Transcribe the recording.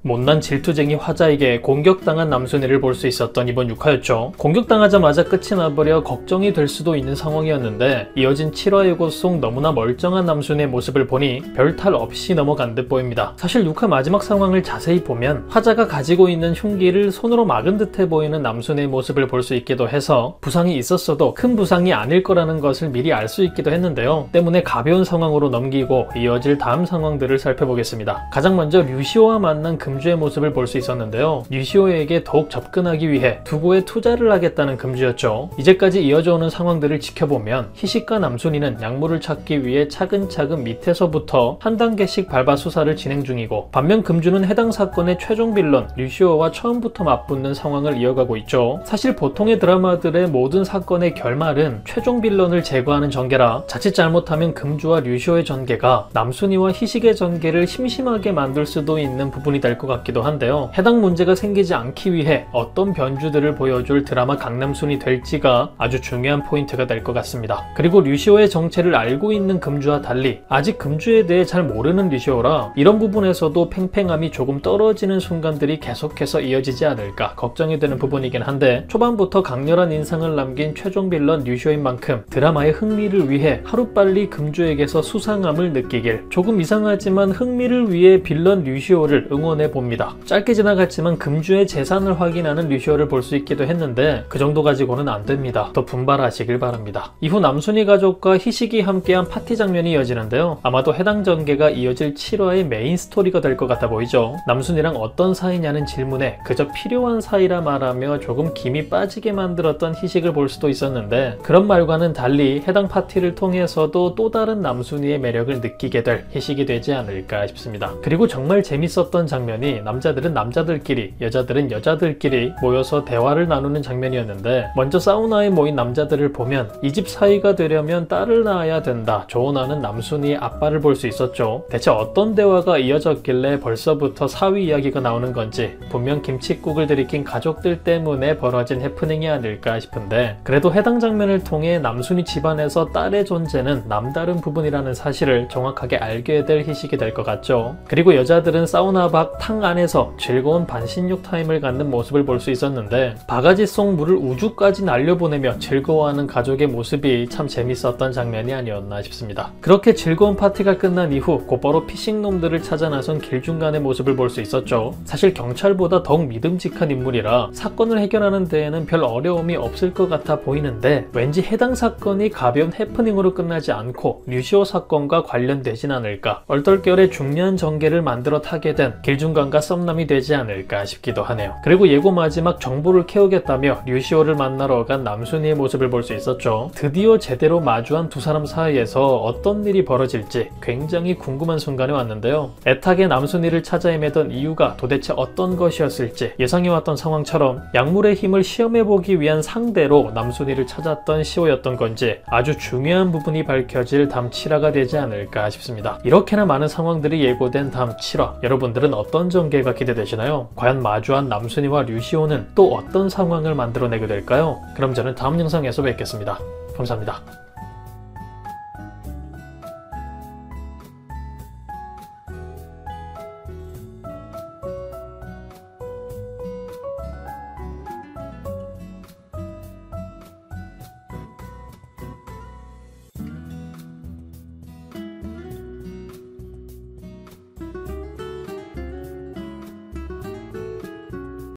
못난 질투쟁이 화자에게 공격당한 남순이를 볼 수 있었던 이번 6화였죠. 공격당하자마자 끝이 나버려 걱정이 될 수도 있는 상황이었는데 이어진 7화 예고 속 너무나 멀쩡한 남순이의 모습을 보니 별 탈 없이 넘어간 듯 보입니다. 사실 6화 마지막 상황을 자세히 보면 화자가 가지고 있는 흉기를 손으로 막은 듯해 보이는 남순이의 모습을 볼 수 있기도 해서 부상이 있었어도 큰 부상이 아닐 거라는 것을 미리 알 수 있기도 했는데요. 때문에 가벼운 상황으로 넘기고 이어질 다음 상황들을 살펴보겠습니다. 가장 먼저 류시오와 만난 금주의 모습을 볼 수 있었는데요. 류시오에게 더욱 접근하기 위해 두고에 투자를 하겠다는 금주였죠. 이제까지 이어져오는 상황들을 지켜보면 희식과 남순이는 약물을 찾기 위해 차근차근 밑에서부터 한 단계씩 밟아 수사를 진행 중이고, 반면 금주는 해당 사건의 최종 빌런 류시오와 처음부터 맞붙는 상황을 이어가고 있죠. 사실 보통의 드라마들의 모든 사건의 결말은 최종 빌런을 제거하는 전개라 자칫 잘못하면 금주와 류시오의 전개가 남순이와 희식의 전개를 심심하게 만들 수도 있는 부분이 될 것 같기도 한데요. 해당 문제가 생기지 않기 위해 어떤 변주들을 보여줄 드라마 강남순이 될지가 아주 중요한 포인트가 될 것 같습니다. 그리고 류시오의 정체를 알고 있는 금주와 달리 아직 금주에 대해 잘 모르는 류시오라 이런 부분에서도 팽팽함이 조금 떨어지는 순간들이 계속해서 이어지지 않을까 걱정이 되는 부분이긴 한데, 초반부터 강렬한 인상을 남긴 최종 빌런 류시오인 만큼 드라마의 흥미를 위해 하루빨리 금주에게서 수상함을 느끼길, 조금 이상하지만 흥미를 위해 빌런 류시오를 응원해 봅니다. 짧게 지나갔지만 금주의 재산을 확인하는 류시오를 볼 수 있기도 했는데 그 정도 가지고는 안 됩니다. 더 분발하시길 바랍니다. 이후 남순이 가족과 희식이 함께한 파티 장면이 이어지는데요. 아마도 해당 전개가 이어질 7화의 메인 스토리가 될 것 같아 보이죠. 남순이랑 어떤 사이냐는 질문에 그저 필요한 사이라 말하며 조금 김이 빠지게 만들었던 희식을 볼 수도 있었는데, 그런 말과는 달리 해당 파티를 통해서도 또 다른 남순이의 매력을 느끼게 될 희식이 되지 않을까 싶습니다. 그리고 정말 재밌었던 장면이 남자들은 남자들끼리, 여자들은 여자들끼리 모여서 대화를 나누는 장면이었는데, 먼저 사우나에 모인 남자들을 보면 이 집 사위가 되려면 딸을 낳아야 된다 조언하는 남순이의 아빠를 볼 수 있었죠. 대체 어떤 대화가 이어졌길래 벌써부터 사위 이야기가 나오는 건지, 분명 김칫국을 들이킨 가족들 때문에 벌어진 해프닝이 아닐까 싶은데, 그래도 해당 장면을 통해 남순이 집안에서 딸의 존재는 남다른 부분이라는 사실을 정확하게 알게 될 희식이 될 것 같죠. 그리고 여자들은 사우나 밖 탕 안에서 즐거운 반신욕 타임을 갖는 모습을 볼 수 있었는데, 바가지 속 물을 우주까지 날려보내며 즐거워하는 가족의 모습이 참 재밌었던 장면이 아니었나 싶습니다. 그렇게 즐거운 파티가 끝난 이후 곧바로 피싱놈들을 찾아 나선 길중간의 모습을 볼 수 있었죠. 사실 경찰보다 더욱 믿음직한 인물이라 사건을 해결하는 데에는 별 어려움이 없을 것 같아 보이는데, 왠지 해당 사건이 가벼운 해프닝으로 끝나지 않고 류시오 사건과 관련되진 않을까, 얼떨결에 중요한 전개를 만들어 타게 된 길중간과 썸남이 되지 않을까 싶기도 하네요. 그리고 예고 마지막 정보를 캐오겠다며 류시오를 만나러 간 남순이의 모습을 볼 수 있었죠. 드디어 제대로 마주한 두 사람 사이에서 어떤 일이 벌어질지 굉장히 궁금한 순간에 왔는데요. 애타게 남순이를 찾아 헤매던 이유가 도대체 어떤 것이었을지, 예상해왔던 상황처럼 약물의 힘을 시험해보기 위한 상대로 남순이를 찾았던 시오였던 건지 아주 중요한 부분이 밝혀질 다음 7화가 되지 않을까 싶습니다. 이렇게나 많은 상황들이 예고된 다음 7화, 여러분들은 어떤 전개가 기대되시나요? 과연 마주한 남순이와 류시오는 또 어떤 상황을 만들어내게 될까요? 그럼 저는 다음 영상에서 뵙겠습니다. 감사합니다.